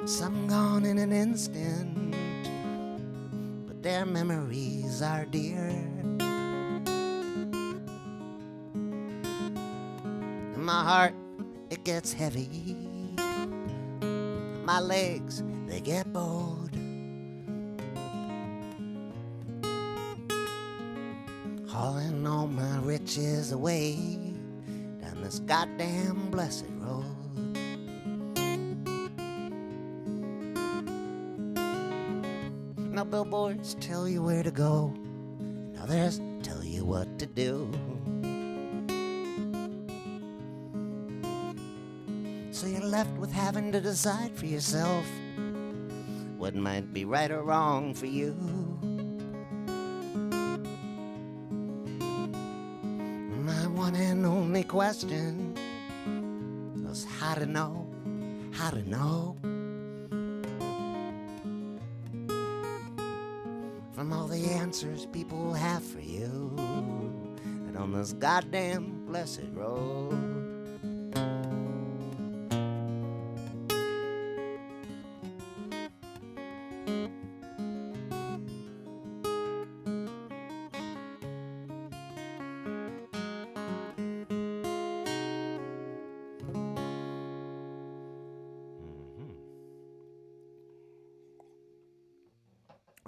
S2: Some gone in an instant, but their memories are dear. My heart, it gets heavy. My legs, they get bold. Hauling all my riches away down this goddamn blessed road. Now billboards tell you where to go, and others tell you what to do. So you're left with having to decide for yourself what might be right or wrong for you. My one and only question was how to know, how to know. From all the answers people have for you, and on this goddamn blessed road.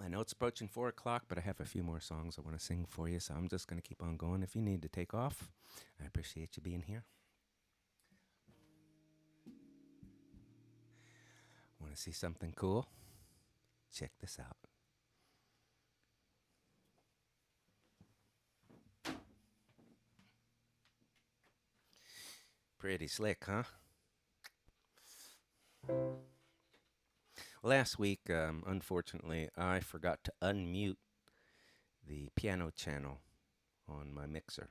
S1: I know it's approaching 4 o'clock, but I have a few more songs I want to sing for you, so I'm just going to keep on going. If you need to take off, I appreciate you being here. Want to see something cool? Check this out. Pretty slick, huh? Last week, unfortunately, I forgot to unmute the piano channel on my mixer.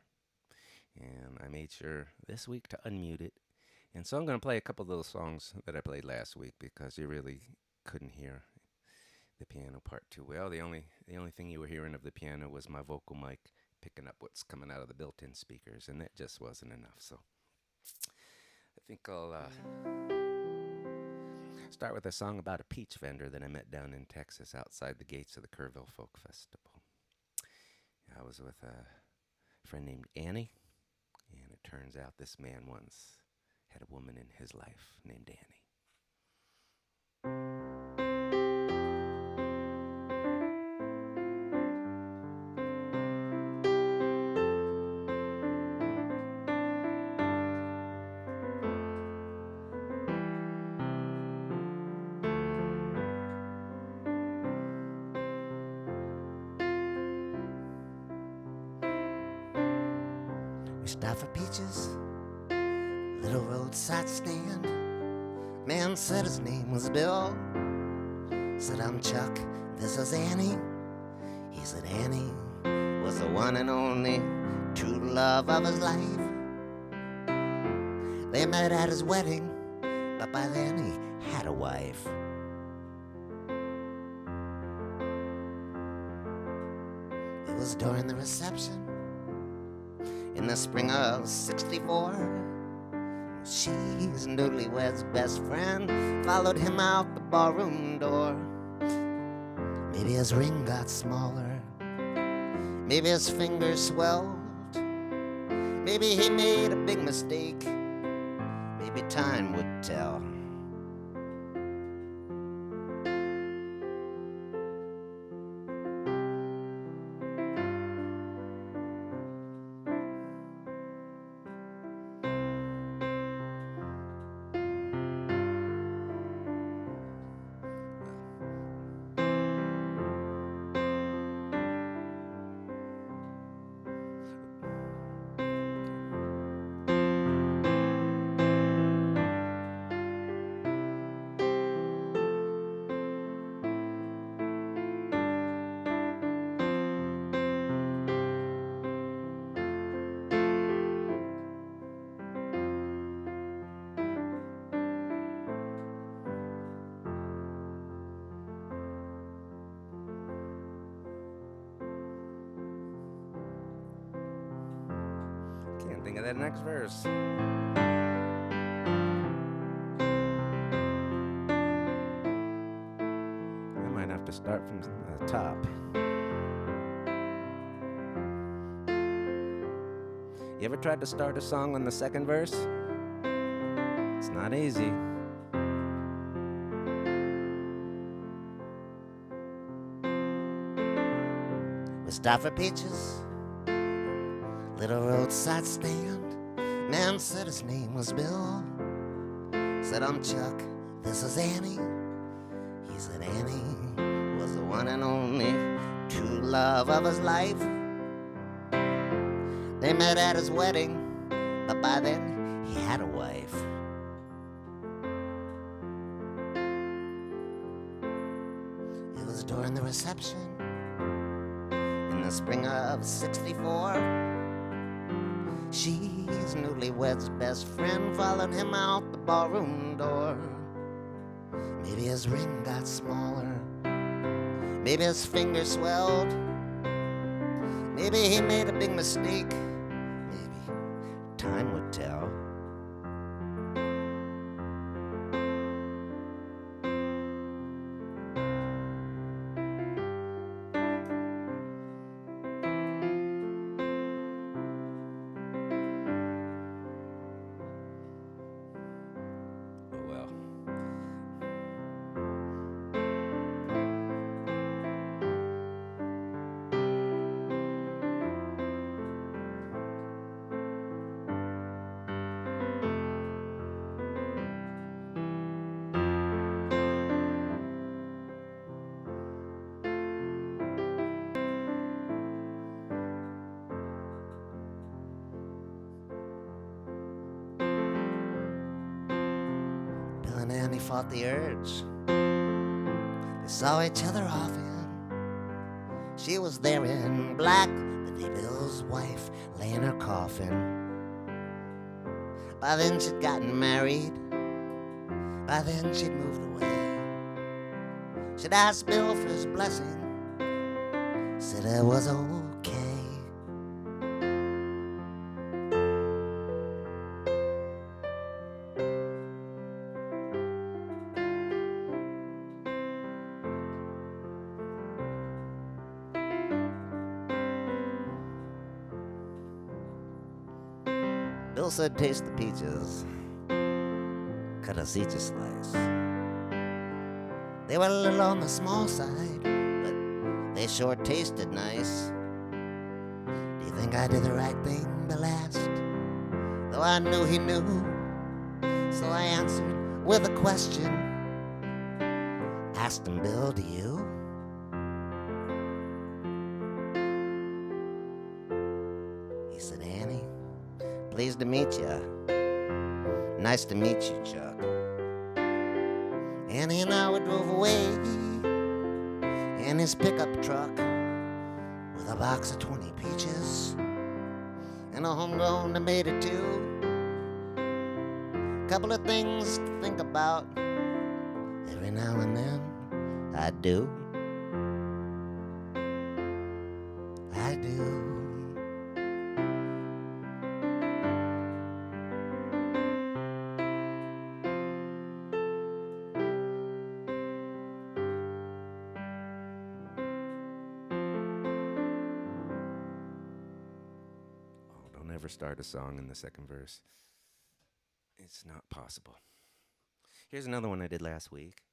S1: And I made sure this week to unmute it. And so I'm going to play a couple of those songs that I played last week because you really couldn't hear the piano part too well. The only thing you were hearing of the piano was my vocal mic picking up what's coming out of the built-in speakers, and that just wasn't enough. So I think I'll start with a song about a peach vendor that I met down in Texas outside the gates of the Kerrville Folk Festival. I was with a friend named Annie, and it turns out this man once had a woman in his life named Annie.
S2: We stopped for peaches, little roadside stand. Man said his name was Bill. Said, I'm Chuck, this is Annie. He said Annie was the one and only true love of his life. They met at his wedding, but by then he had a wife. It was during the reception in the spring of '64. She's newlywed's best friend followed him out the ballroom door. Maybe his ring got smaller, maybe his fingers swelled, maybe he made a big mistake, maybe time would tell.
S1: Can't think of that next verse. I might have to start from the top. You ever tried to start a song on the second verse? It's not easy.
S2: We stopped for peaches, little roadside stand. Man said his name was Bill. Said, I'm Chuck, this is Annie. He said Annie was the one and only true love of his life. They met at his wedding, but by then he had a wife. It was during the reception in the spring of '64. She's newlywed's best friend followed him out the ballroom door. Maybe his ring got smaller, maybe his fingers swelled, maybe he made a big mistake, maybe time would tell. fought the urge. They saw each other often. She was there in black, the Bill's wife lay in her coffin. By then she'd gotten married. By then she'd moved away. She'd asked Bill for his blessing. Said it was okay. Bill said, taste the peaches. Cut us each a slice. They were a little on the small side, but they sure tasted nice. Do you think I did the right thing, Bill asked? Though I knew he knew, so I answered with a question. Asked him, Bill, do you? He said, Annie, pleased to meet you. Nice to meet you, Chuck. Annie and I drove away in his pickup truck with a box of 20 peaches and a homegrown tomato too. Couple of things to think about. Every now and then I do. I do.
S1: Never start a song in the second verse. It's not possible. Here's another one I did last week.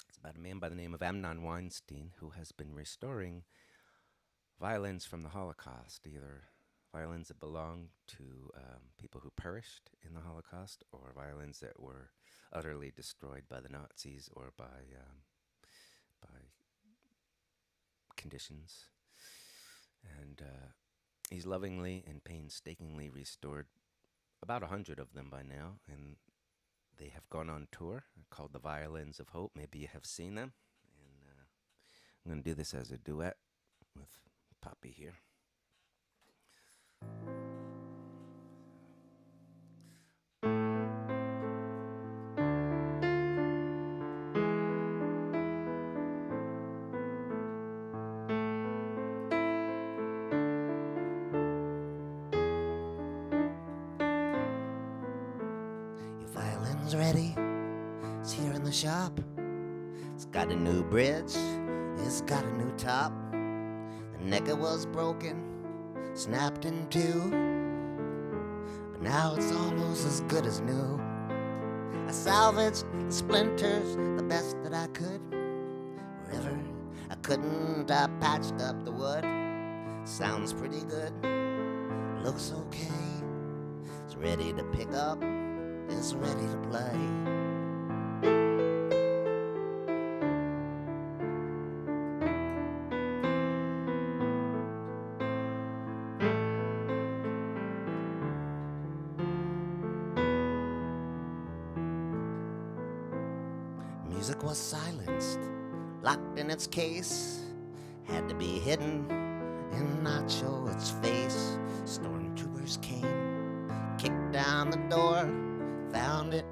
S1: It's about a man by the name of Amnon Weinstein who has been restoring violins from the Holocaust, either violins that belong to people who perished in the Holocaust or violins that were utterly destroyed by the Nazis or by conditions. And he's lovingly and painstakingly restored about 100 of them by now, and they have gone on tour called the Violins of Hope. Maybe you have seen them. And I'm going to do this as a duet with Poppy here.
S2: Ready, it's here in the shop. It's got a new bridge, it's got a new top. The necker was broken, snapped in two, but now it's almost as good as new. I salvaged the splinters the best that I could. Wherever I couldn't, I patched up the wood. Sounds pretty good, looks okay. It's ready to pick up, is ready to play. Music was silenced, locked in its case, had to be hidden and not show its face. Stormtroopers came, kicked down the door, found it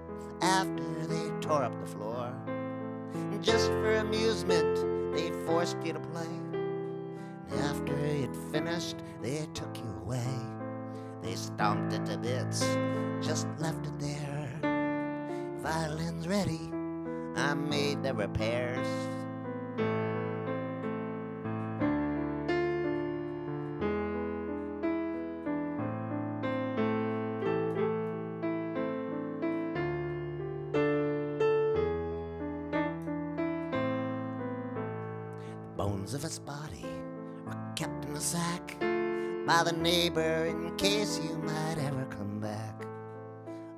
S2: after they tore up the floor. And just for amusement, they forced you to play. And after you'd finished, they took you away. They stomped it to bits, just left it there. Violin's ready, I made the repairs. Bones of its body were kept in a sack by the neighbor in case you might ever come back.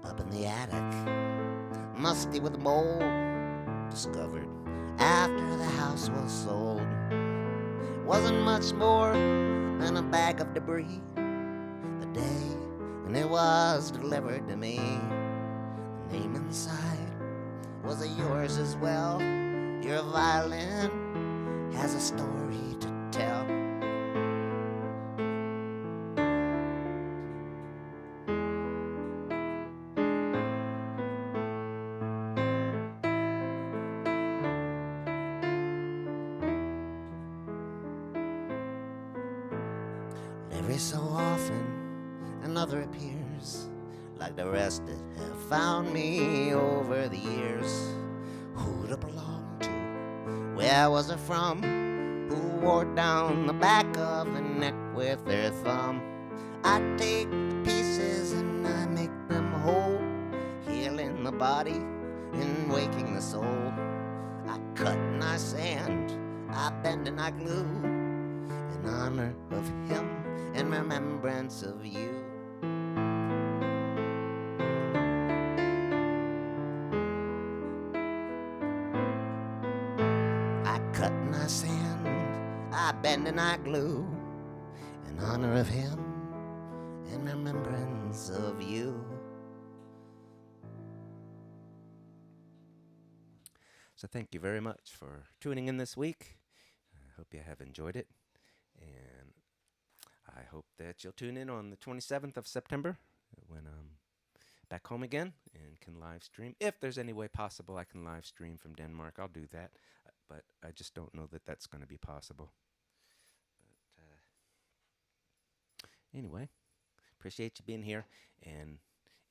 S2: Up in the attic, musty with mold, discovered after the house was sold. Wasn't much more than a bag of debris the day when it was delivered to me. name inside. Was it yours as well? Your violin has a story to tell. Every so often, another appears, like the rest that have found me over the years. Who'd it belong to? Where was it from? Who wore down the back of the neck with their thumb? I take the pieces and I make them whole, healing the body and waking the soul. I cut and I sand, I bend and I glue, in honor of him, in remembrance of you. I cut and I sand, I bend and I glue, in honor of him, in remembrance of you.
S1: So thank you very much for tuning in this week. I hope you have enjoyed it. And I hope that you'll tune in on the 27th of September when I'm back home again and can live stream. If there's any way possible I can live stream from Denmark, I'll do that. But I just don't know that that's going to be possible. But anyway, appreciate you being here. And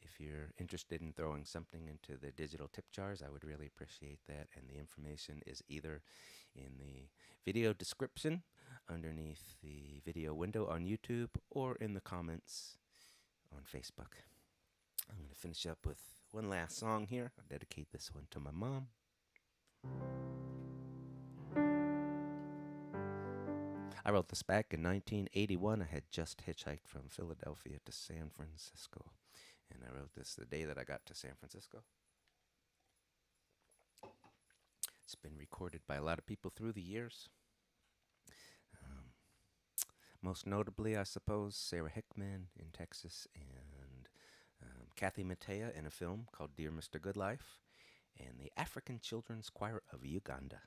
S1: if you're interested in throwing something into the digital tip jars, I would really appreciate that. And the information is either in the video description underneath the video window on YouTube or in the comments on Facebook. I'm going to finish up with one last song here. I'll dedicate this one to my mom. I wrote this back in 1981. I had just hitchhiked from Philadelphia to San Francisco. And I wrote this the day that I got to San Francisco. It's been recorded by a lot of people through the years. Most notably, I suppose, Sarah Hickman in Texas and Kathy Mattea in a film called Dear Mr. Goodlife, and the African Children's Choir of Uganda.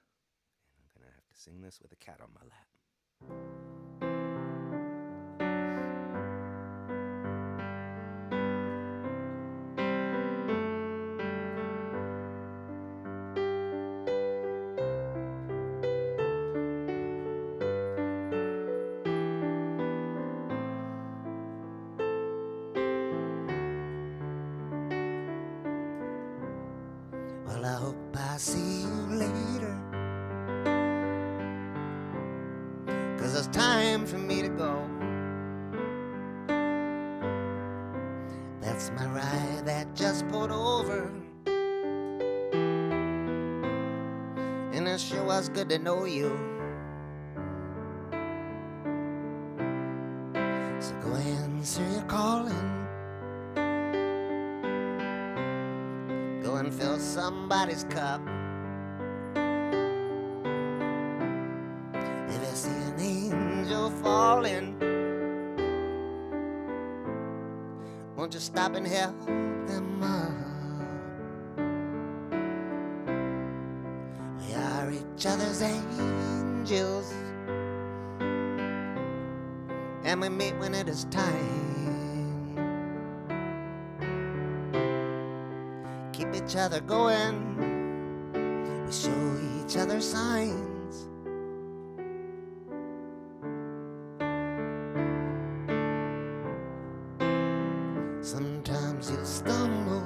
S1: And I'm going to have to sing this with a cat on my lap.
S2: Well, I hope I see you later, 'cause it's time for me to go. That's my ride that just pulled over, and it sure was good to know you. So go answer your calling, go and fill somebody's cup. If you see an angel falling, won't you stop and help them up? We are each other's angels, and we meet when it is time. Keep each other going, we show each other signs. Sometimes you'll stumble,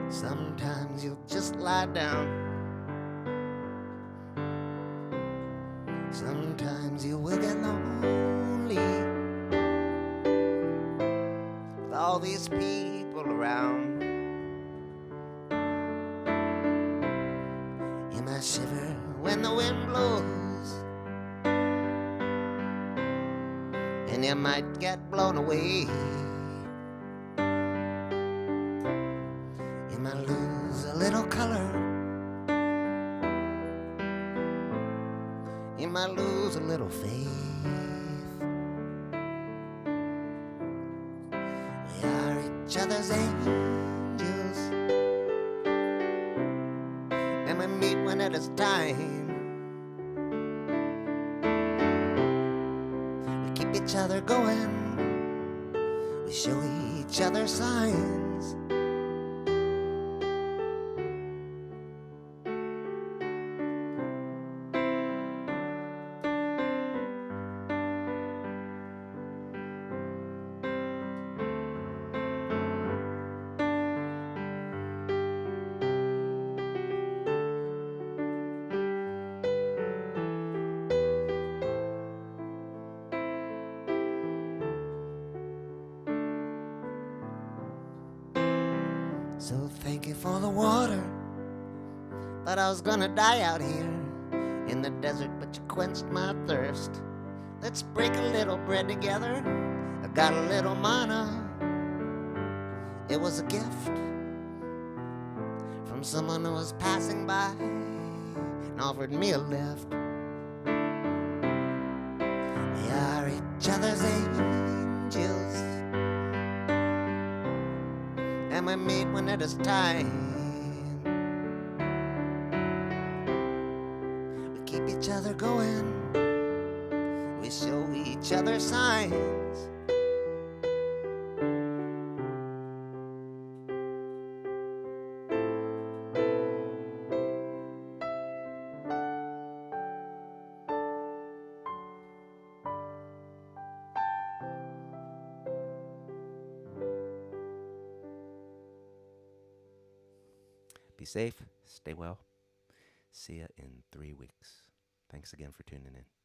S2: sometimes you'll just lie down, sometimes you will get lonely with all these people around. You might shiver when the wind blows, and you might get blown away. You might lose a little color, you might lose a little faith. We are each it is time. We keep each other going. We show each other signs. So thank you for the water. Thought I was gonna die out here in the desert, but you quenched my thirst. Let's break a little bread together. I got a little manna. It was a gift from someone who was passing by and offered me a lift. We are each other's angels, and we meet when it is time. We keep each other going. We show each other signs.
S1: Be safe, stay well. See ya in 3 weeks. Thanks again for tuning in.